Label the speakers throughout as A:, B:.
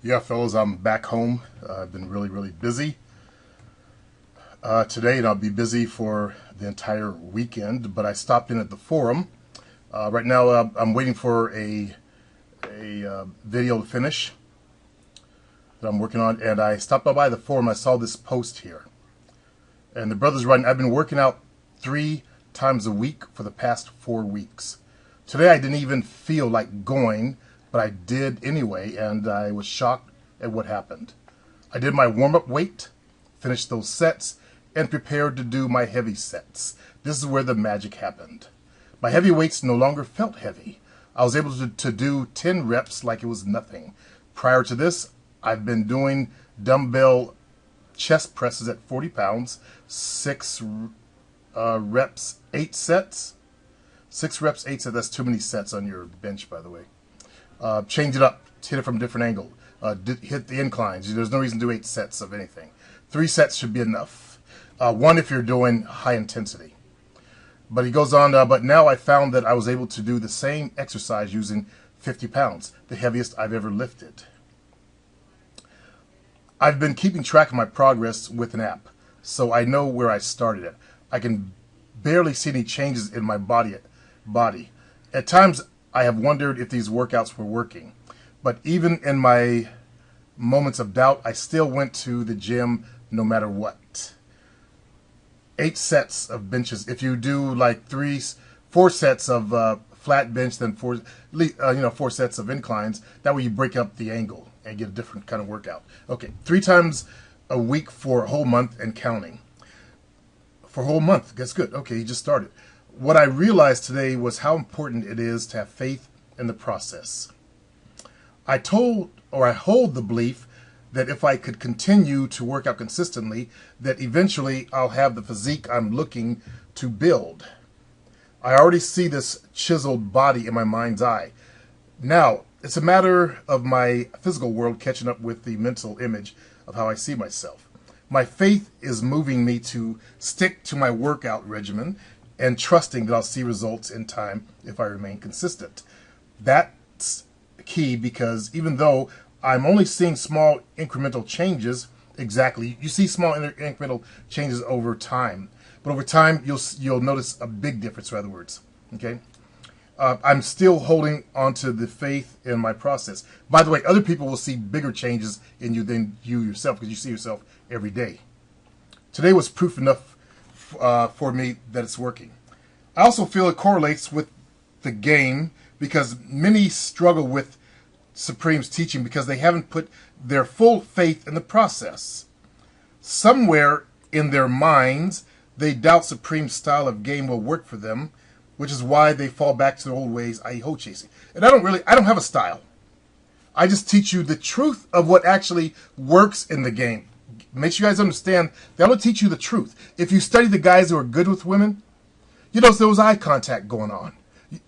A: Yeah, fellas, I'm back home. I've been really busy today, and I'll be busy for the entire weekend. But I stopped in at the forum. Right now, I'm waiting for a video to finish that I'm working on, and I stopped by the forum. I saw this post here, and the brother's writing, "I've been working out 3 times a week for the past 4 weeks. Today, I didn't even feel like going, but I did anyway, and I was shocked at what happened. I did my warm-up weight, finished those sets, and prepared to do my heavy sets. This is where the magic happened. My heavy weights no longer felt heavy. I was able to do 10 reps like it was nothing. Prior to this, I've been doing dumbbell chest presses at 40 pounds, 6 reps, 8 sets. 6 reps, 8 sets. That's too many sets on your bench, by the way. Change it up, hit it from a different angle, hit the inclines. There's no reason to do 8 sets of anything. 3 sets should be enough. 1 if you're doing high intensity." But he goes on, but now I found that I was able to do the same exercise using 50 pounds, the heaviest I've ever lifted. I've been keeping track of my progress with an app, so I know where I started at. I can barely see any changes in my body. At times, I have wondered if these workouts were working. But even in my moments of doubt, I still went to the gym no matter what. 8 sets of benches. If you do like 4 sets of flat bench, then 4 sets of inclines. That way you break up the angle and get a different kind of workout. Okay, 3 times a week for a whole month and counting. For a whole month, that's good. Okay, you just started. What I realized today was how important it is to have faith in the process. I hold the belief that if I could continue to work out consistently, that eventually I'll have the physique I'm looking to build. I already see this chiseled body in my mind's eye. Now, it's a matter of my physical world catching up with the mental image of how I see myself. My faith is moving me to stick to my workout regimen and trusting that I'll see results in time if I remain consistent. That's key, because even though I'm only seeing small incremental changes, exactly, you see small incremental changes over time, but over time you'll notice a big difference. In other words, okay. I'm still holding onto the faith in my process. By the way, other people will see bigger changes in you than you yourself, because you see yourself every day. Today was proof enough for me that it's working. I also feel it correlates with the game, because many struggle with Supreme's teaching because they haven't put their full faith in the process. Somewhere in their minds, they doubt Supreme's style of game will work for them, which is why they fall back to the old ways, i.e. hoe chasing. And I don't have a style. I just teach you the truth of what actually works in the game. Make sure you guys understand that I'm going to teach you the truth. If you study the guys who are good with women, you know, there was eye contact going on.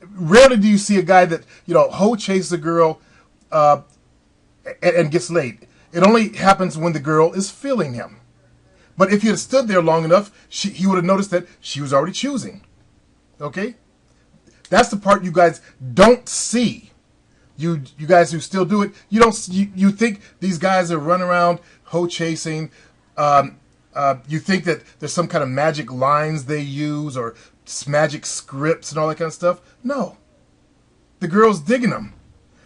A: Rarely do you see a guy that, hoe chases a girl and gets laid. It only happens when the girl is feeling him. But if you had stood there long enough, he would have noticed that she was already choosing. Okay? That's the part you guys don't see. You guys who still do it, you think these guys are running around hoe chasing. You think that there's some kind of magic lines they use or magic scripts and all that kind of stuff. No. The girl's digging them.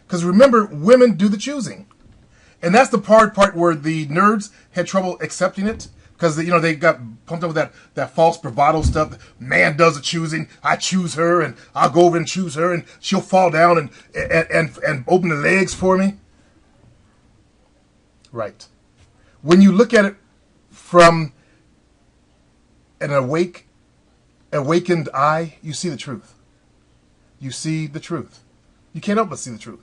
A: Because remember, women do the choosing. And that's the part where the nerds had trouble accepting it. Because, they got pumped up with that false bravado stuff. Man does the choosing. I choose her, and I'll go over and choose her, and she'll fall down and open the legs for me. Right. When you look at it from an awakened eye, you see the truth. You see the truth. You can't help but see the truth.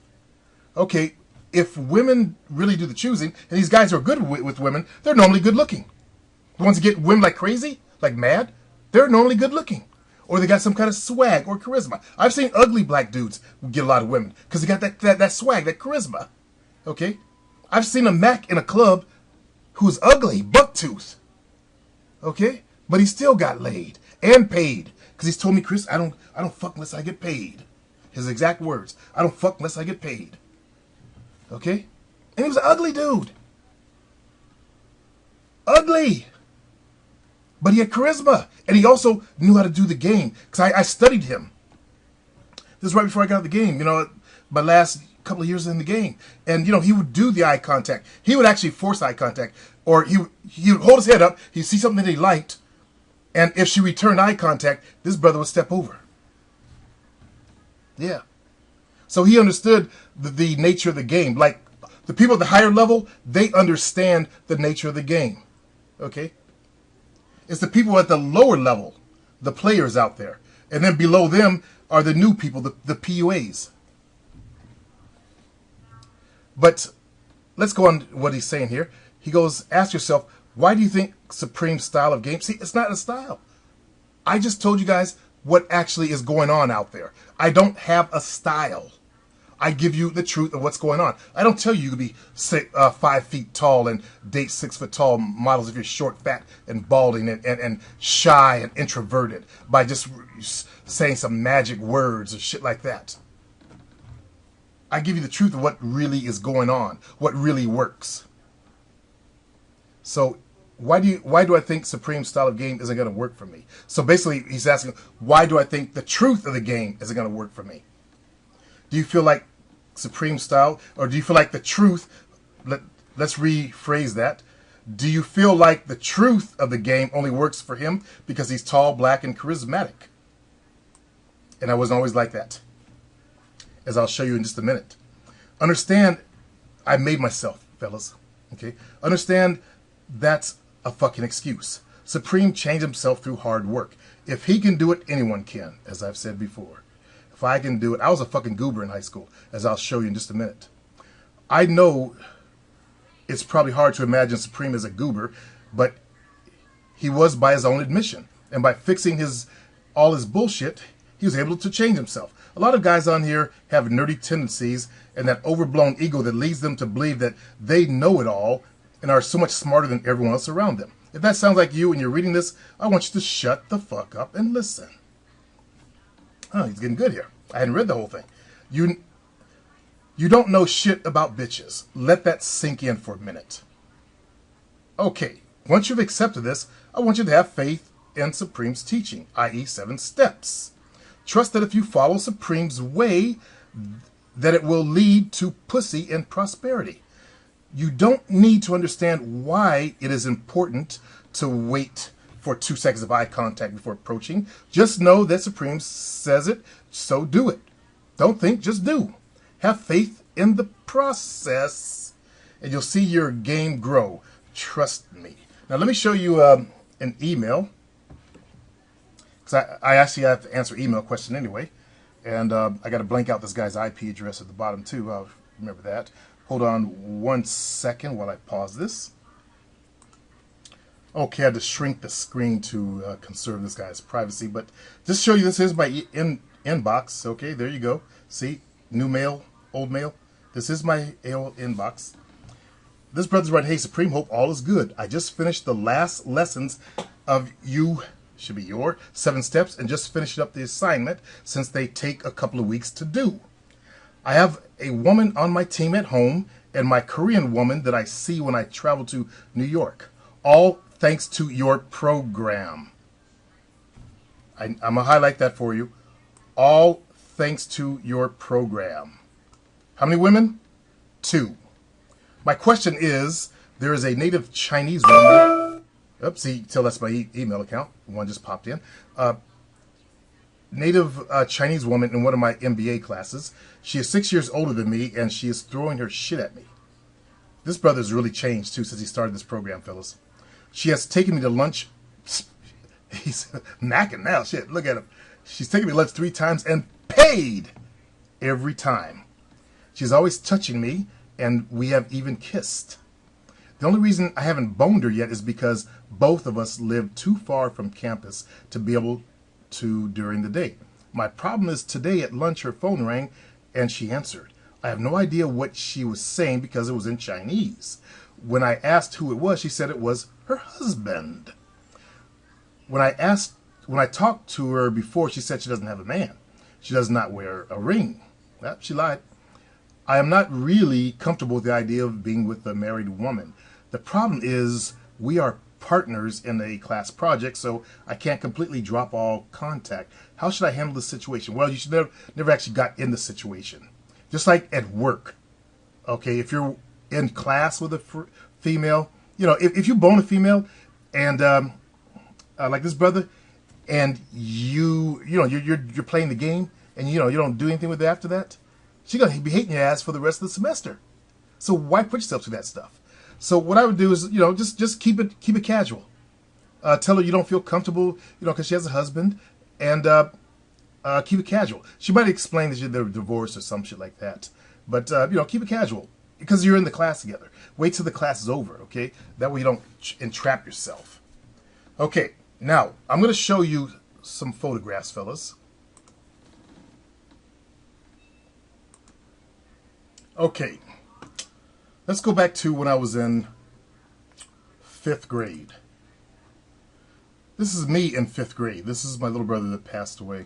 A: Okay, if women really do the choosing, and these guys who are good with women, they're normally good looking. The ones that get women like crazy, like mad, they're normally good looking. Or they got some kind of swag or charisma. I've seen ugly black dudes get a lot of women because they got that swag, that charisma. Okay? I've seen a Mac in a club who's ugly, bucktooth. Okay? But he still got laid and paid. Because he's told me, "Chris, I don't fuck unless I get paid." His exact words. "I don't fuck unless I get paid." Okay? And he was an ugly dude. Ugly. But he had charisma. And he also knew how to do the game. Because I studied him. This is right before I got out of the game. You know, my last couple of years in the game. And, you know, he would do the eye contact. He would actually force eye contact. Or he would hold his head up. He'd see something that he liked. And if she returned eye contact, this brother would step over. Yeah. So he understood the nature of the game. Like, the people at the higher level, they understand the nature of the game. Okay? It's the people at the lower level, the players out there. And then below them are the new people, the PUAs. But let's go on what he's saying here. He goes, ask yourself, why do you think Supreme's style of game? See, it's not a style. I just told you guys what actually is going on out there. I don't have a style. I give you the truth of what's going on. I don't tell you you can be 5 feet tall and date 6 foot tall models if you're short, fat, and balding and shy and introverted by just saying some magic words or shit like that. I give you the truth of what really is going on, what really works. So why do I think Supreme's style of game isn't going to work for me? So basically he's asking, why do I think the truth of the game isn't going to work for me? Do you feel like Supreme style, or do you feel like the truth, let's rephrase that. Do you feel like the truth of the game only works for him because he's tall, black, and charismatic? And I wasn't always like that, as I'll show you in just a minute. Understand, I made myself, fellas. Okay? Understand that's a fucking excuse. Supreme changed himself through hard work. If he can do it, anyone can, as I've said before. If I can do it, I was a fucking goober in high school, as I'll show you in just a minute. I know it's probably hard to imagine Supreme as a goober, but he was by his own admission. And by fixing all his bullshit, he was able to change himself. A lot of guys on here have nerdy tendencies and that overblown ego that leads them to believe that they know it all and are so much smarter than everyone else around them. If that sounds like you and you're reading this, I want you to shut the fuck up and listen. Oh, he's getting good here. I hadn't read the whole thing. You don't know shit about bitches. Let that sink in for a minute. Okay, once you've accepted this, I want you to have faith in Supreme's teaching, i.e. 7 steps. Trust that if you follow Supreme's way, that it will lead to pussy and prosperity. You don't need to understand why it is important to wait for 2 seconds of eye contact before approaching. Just know that Supreme says it, so do it. Don't think, just do. Have faith in the process, and you'll see your game grow. Trust me. Now let me show you an email, because I actually have to answer email question anyway, and I got to blank out this guy's IP address at the bottom too. I'll remember that. Hold on 1 second while I pause this. Okay, I had to shrink the screen to conserve this guy's privacy, but just show you this is my inbox. Okay, there you go. See, new mail, old mail. This is my AOL inbox. This brother's writing, hey, Supreme, hope all is good. I just finished the last lessons of should be your 7 steps, and just finished up the assignment since they take a couple of weeks to do. I have a woman on my team at home and my Korean woman that I see when I travel to New York. All thanks to your program. I'm going to highlight that for you. All thanks to your program. How many women? 2. My question is, there is a native Chinese woman. Oops, see, tell that's my email account. One just popped in. Native Chinese woman in one of my MBA classes. She is 6 years older than me, and she is throwing her shit at me. This brother's really changed, too, since he started this program, fellas. She has taken me to lunch. He's macking now. Shit, look at him. She's taken me to lunch 3 times and paid every time. She's always touching me, and we have even kissed. The only reason I haven't boned her yet is because both of us live too far from campus to be able to during the day. My problem is today at lunch her phone rang and she answered. I have no idea what she was saying because it was in Chinese. When I asked who it was, she said it was her husband. When I talked to her before, she said she doesn't have a man. She does not wear a ring. Well, she lied. I am not really comfortable with the idea of being with a married woman. The problem is we are partners in a class project, so I can't completely drop all contact. How should I handle this situation? Well, you should never actually got in the situation. Just like at work, okay, if you're in class with a female, you know, if you bone a female and like this brother, and you're playing the game, and you don't do anything with it after that, she's gonna be hating your ass for the rest of the semester. So why put yourself through that stuff? So what I would do is, just keep it casual. Tell her you don't feel comfortable, because she has a husband, and keep it casual. She might explain that they're divorced or some shit like that, but keep it casual because you're in the class together. Wait till the class is over, okay? That way you don't entrap yourself. Okay, now I'm going to show you some photographs, fellas. Okay, let's go back to when I was in 5th grade. This is me in 5th grade. This is my little brother that passed away.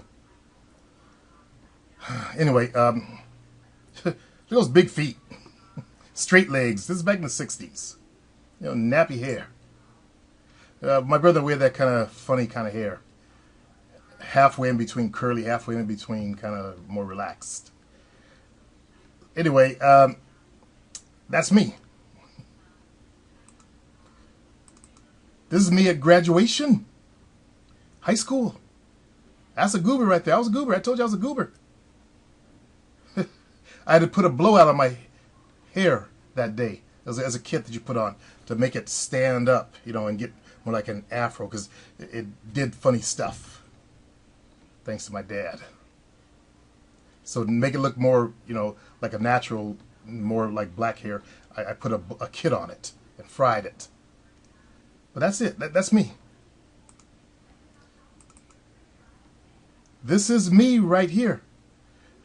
A: Anyway, look at those big feet. Straight legs. This is back in the 60s. Nappy hair. My brother wear that kind of funny kind of hair. Halfway in between curly, halfway in between kind of more relaxed. Anyway, that's me. This is me at graduation. High school. That's a goober right there. I was a goober. I told you I was a goober. I had to put a blowout on my hair that day as a kit that you put on to make it stand up, and get more like an afro because it did funny stuff. Thanks to my dad. So to make it look more, like a natural, more like black hair, I put a kit on it and fried it. But that's it. That's me. This is me right here.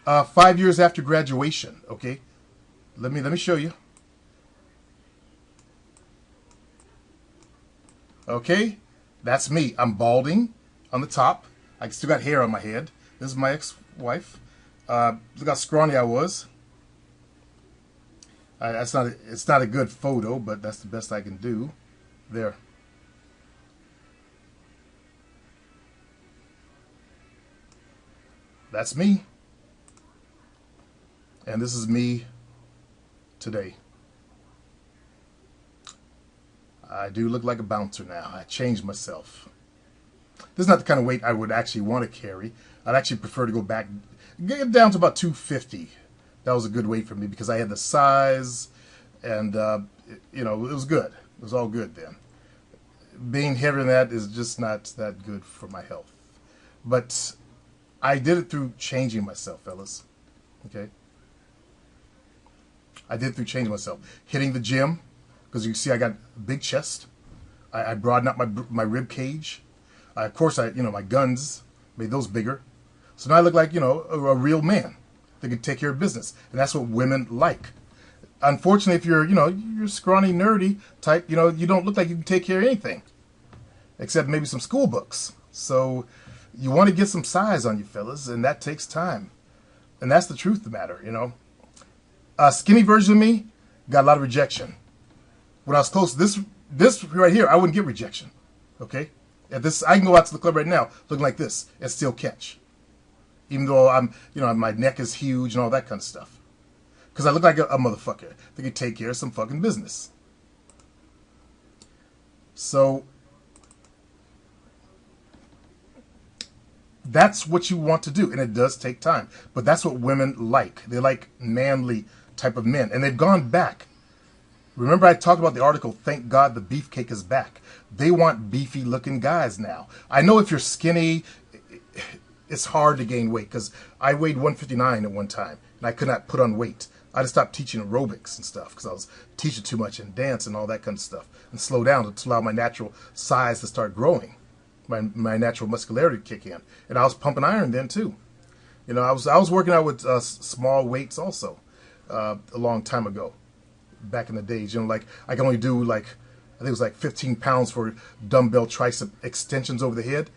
A: 5 years after graduation. Okay, let me show you. Okay, that's me. I'm balding on the top. I still got hair on my head. This is my ex-wife. Look how scrawny I was. It's not a good photo, but that's the best I can do. There. That's me. And this is me today. I do look like a bouncer now. I changed myself. This is not the kind of weight I would actually want to carry. I'd actually prefer to go back, get down to about 250. That was a good weight for me because I had the size and, it was good. It was all good then. Being heavier than that is just not that good for my health. But I did it through changing myself, fellas. Okay? I did it through changing myself. Hitting the gym, because you see I got a big chest. I broadened out my rib cage. Of course, my guns, made those bigger. So now I look like, a real man that can take care of business. And that's what women like. Unfortunately, if you're scrawny, nerdy type, you don't look like you can take care of anything. Except maybe some school books. So you want to get some size on you, fellas, and that takes time. And that's the truth of the matter, A skinny version of me got a lot of rejection. When I was close to this right here, I wouldn't get rejection. Okay? I can go out to the club right now looking like this and still catch. Even though my neck is huge and all that kind of stuff. Because I look like a motherfucker that can take care of some fucking business. So that's what you want to do, and it does take time. But that's what women like. They like manly type of men, and they've gone back. Remember I talked about the article, Thank God the Beefcake is Back. They want beefy looking guys now. I know if you're skinny, it's hard to gain weight, because I weighed 159 at one time, and I could not put on weight. I just stopped teaching aerobics and stuff, because I was teaching too much and dance and all that kind of stuff, and slow down to allow my natural size to start growing. My natural muscularity to kick in. And I was pumping iron then too. I was working out with small weights also a long time ago, back in the days. Like I can only do I think it was 15 pounds for dumbbell tricep extensions over the head.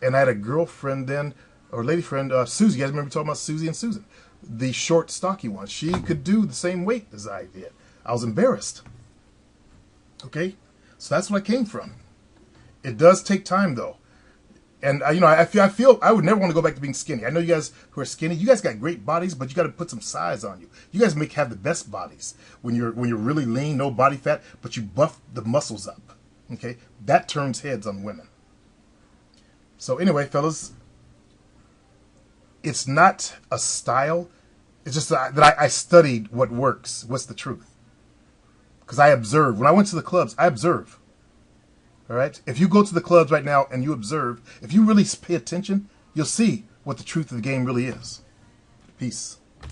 A: And I had a girlfriend then, or lady friend, Susie. You guys remember talking about Susie and Susan? the short, stocky one. She could do the same weight as I did. I was embarrassed. Okay? So that's what I came from. It does take time, though. And, I feel I would never want to go back to being skinny. I know you guys who are skinny, you guys got great bodies, but you got to put some size on you. You guys have the best bodies when you're really lean, no body fat, but you buff the muscles up. Okay? That turns heads on women. So anyway, fellas, it's not a style. It's just that I studied what works, what's the truth. Because I observe. When I went to the clubs, I observe. All right? If you go to the clubs right now and you observe, if you really pay attention, you'll see what the truth of the game really is. Peace.